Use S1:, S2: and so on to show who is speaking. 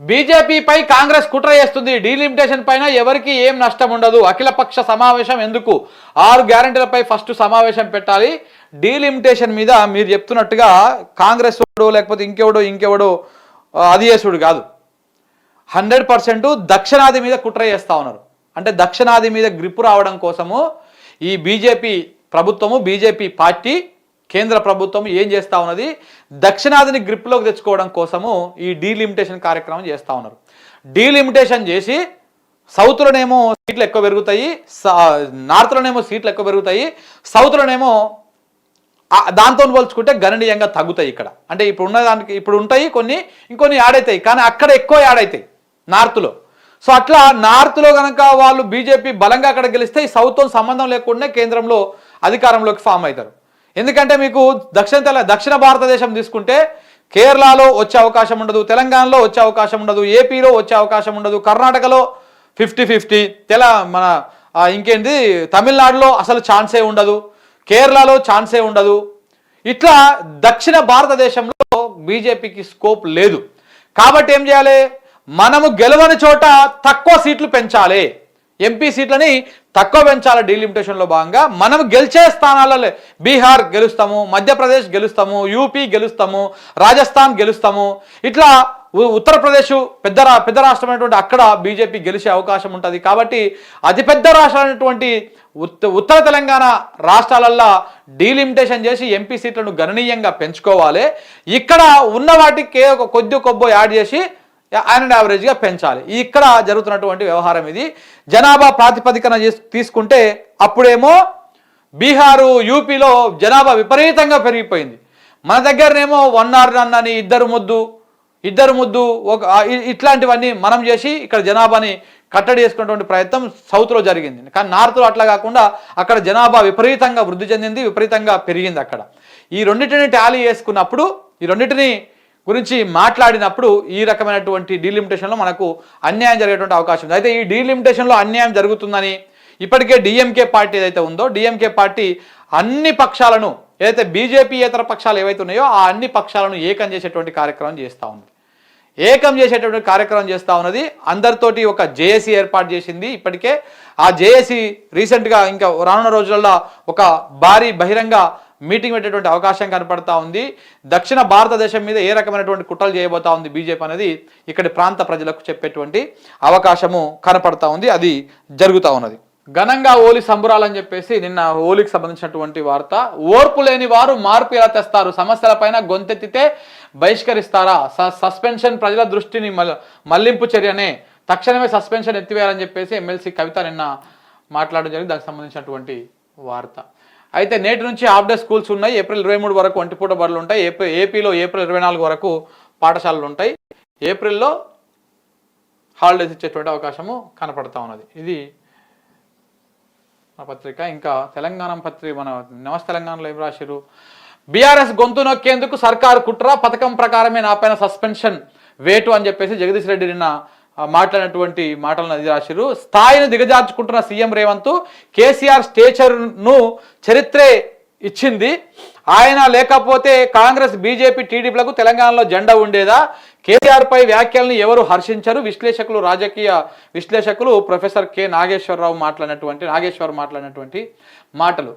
S1: బీజేపీపై కాంగ్రెస్ కుట్ర చేస్తుంది. డీలిమిటేషన్ పైన ఎవరికి ఏం నష్టం ఉండదు. అఖిలపక్ష సమావేశం ఎందుకు? 6 గ్యారెంటీలపై ఫస్ట్ సమావేశం పెట్టాలి. డీలిమిటేషన్ మీద మీరు చెప్తున్నట్టుగా కాంగ్రెస్ వాడు లేకపోతే ఇంకెవడో అది చేసుడు కాదు. 100% దక్షిణాది మీద కుట్ర చేస్తూ ఉన్నారు. అంటే దక్షిణాది మీద గ్రిప్పు రావడం కోసము ఈ బీజేపీ ప్రభుత్వము, బీజేపీ పార్టీ, కేంద్ర ప్రభుత్వం ఏం చేస్తూ ఉన్నది, దక్షిణాదిని గ్రిప్లోకి తెచ్చుకోవడం కోసము ఈ డీలిమిటేషన్ కార్యక్రమం చేస్తూ ఉన్నారు. డీలిమిటేషన్ చేసి సౌత్లోనేమో సీట్లు ఎక్కువ పెరుగుతాయి, నార్త్లోనేమో సీట్లు ఎక్కువ పెరుగుతాయి, సౌత్లోనేమో దాంతో పోల్చుకుంటే గణనీయంగా తగ్గుతాయి. ఇక్కడ అంటే ఇప్పుడు ఉన్నదానికి ఇప్పుడు ఉంటాయి ఇంకొన్ని యాడ్ అవుతాయి, కానీ అక్కడ ఎక్కువ యాడ్ అవుతాయి నార్త్లో. సో అట్లా నార్త్లో కనుక వాళ్ళు బీజేపీ బలంగా అక్కడ గెలిస్తే ఈ సౌత్తో సంబంధం లేకుండా కేంద్రంలో అధికారంలోకి ఫామ్ అవుతారు. ఎందుకంటే మీకు దక్షిణ భారతదేశం తీసుకుంటే కేరళలో వచ్చే అవకాశం ఉండదు, తెలంగాణలో వచ్చే అవకాశం ఉండదు, ఏపీలో వచ్చే అవకాశం ఉండదు, కర్ణాటకలో 50-50, మన ఇంకేంటి తమిళనాడులో అసలు ఛాన్సే ఉండదు, కేరళలో ఛాన్సే ఉండదు. ఇట్లా దక్షిణ భారతదేశంలో బీజేపీకి స్కోప్ లేదు. కాబట్టి ఏం చేయాలి, మనము గెలవని చోట తక్కువ సీట్లు పెంచాలి, ఎంపీ సీట్లని తక్కువ పెంచాలి. డీలిమిటేషన్లో భాగంగా మనం గెలిచే స్థానాలలో బీహార్ గెలుస్తాము, మధ్యప్రదేశ్ గెలుస్తాము, యూపీ గెలుస్తాము, రాజస్థాన్ గెలుస్తాము. ఇట్లా ఉత్తరప్రదేశ్ పెద్ద రాష్ట్రమైనటువంటి అక్కడ బీజేపీ గెలిచే అవకాశం ఉంటుంది. కాబట్టి అతిపెద్ద రాష్ట్రాలైనటువంటి ఉత్తర తెలంగాణ రాష్ట్రాలల్లో డీలిమిటేషన్ చేసి ఎంపీ సీట్లను గణనీయంగా పెంచుకోవాలి. ఇక్కడ ఉన్న వాటికి కొద్ది కొబ్బో యాడ్ చేసి యావరేజ్గా పెంచాలి. ఇక్కడ జరుగుతున్నటువంటి వ్యవహారం ఇది. జనాభా ప్రాతిపదికన తీసుకుంటే అప్పుడేమో బీహారు, యూపీలో జనాభా విపరీతంగా పెరిగిపోయింది. మన దగ్గరనేమో 1 or none అని ఇద్దరు ముద్దు ఇట్లాంటివన్నీ మనం చేసి ఇక్కడ జనాభాని కట్టడి చేసుకున్నటువంటి ప్రయత్నం సౌత్లో జరిగింది. కానీ నార్త్లో అట్లా కాకుండా అక్కడ జనాభా విపరీతంగా వృద్ధి చెందింది, విపరీతంగా పెరిగింది. అక్కడ ఈ రెండింటిని టాలీ చేసుకున్నప్పుడు, ఈ రెండింటిని గురించి మాట్లాడినప్పుడు ఈ రకమైనటువంటి డీలిమిటేషన్లో మనకు అన్యాయం జరిగేటువంటి అవకాశం ఉంది. అయితే ఈ డీలిమిటేషన్లో అన్యాయం జరుగుతుందని ఇప్పటికే డిఎంకే పార్టీ ఏదైతే ఉందో, డిఎంకే పార్టీ అన్ని పక్షాలను, ఏదైతే బీజేపీయేతర పక్షాలు ఏవైతే ఉన్నాయో ఆ అన్ని పక్షాలను ఏకం చేసేటువంటి కార్యక్రమం చేస్తూ ఉన్నది. అందరితోటి ఒక జేఏసీ ఏర్పాటు చేసింది. ఇప్పటికే ఆ జేఏసీ రీసెంట్గా ఇంకా రానున్న రోజులలో ఒక భారీ బహిరంగ మీటింగ్ పెట్టేటువంటి అవకాశం కనపడతా ఉంది. దక్షిణ భారతదేశం మీద ఏ రకమైనటువంటి కుట్రలు చేయబోతా ఉంది బీజేపీ అనేది ఇక్కడి ప్రాంత ప్రజలకు చెప్పేటువంటి అవకాశము కనపడతా ఉంది. అది జరుగుతూ ఉన్నది. ఘనంగా హోలీ సంబురాలని చెప్పేసి నిన్న హోలీకి సంబంధించినటువంటి వార్త. ఓర్పు లేని వారు మార్పు ఎలా తెస్తారు, సమస్యలపైన గొంతెత్తితే బహిష్కరిస్తారా, సస్పెన్షన్ ప్రజల దృష్టిని మళ్లింపు చర్యనే, తక్షణమే సస్పెన్షన్ ఎత్తివేయాలని చెప్పేసి ఎమ్మెల్సీ కవిత నిన్న మాట్లాడడం జరిగింది. దానికి సంబంధించినటువంటి వార్త. అయితే నేటి నుంచి హాఫ్ డే స్కూల్స్ ఉన్నాయి. ఏప్రిల్ 23 వరకు ఒంటిపూట బడులు ఉంటాయి. ఏపీలో ఏప్రిల్ 24 వరకు పాఠశాలలు ఉంటాయి. ఏప్రిల్లో హాలిడేస్ ఇచ్చేటువంటి అవకాశము కనపడతా ఉన్నది. ఇది పత్రిక. ఇంకా తెలంగాణ పత్రిక, మన నమస్తే తెలంగాణలో ఏం రాశారు, బీఆర్ఎస్ గొంతు నొక్కేందుకు సర్కారు కుట్ర, పథకం ప్రకారమే నాపైన సస్పెన్షన్ వేటు అని చెప్పేసి జగదీష్ రెడ్డి నిన్న మాట్లాడినటువంటి మాటలను అది రాశారు. స్థాయిని దిగజార్చుకుంటున్న సీఎం రేవంత్, కేసీఆర్ స్టేచర్ను చరిత్రే ఇచ్చింది, ఆయన లేకపోతే కాంగ్రెస్, బీజేపీ, టీడీపీలకు తెలంగాణలో జెండా ఉండేదా, కేసీఆర్ పై వ్యాఖ్యలను ఎవరు హర్షించరు, రాజకీయ విశ్లేషకులు ప్రొఫెసర్ కె నాగేశ్వర్ మాట్లాడినటువంటి మాటలు.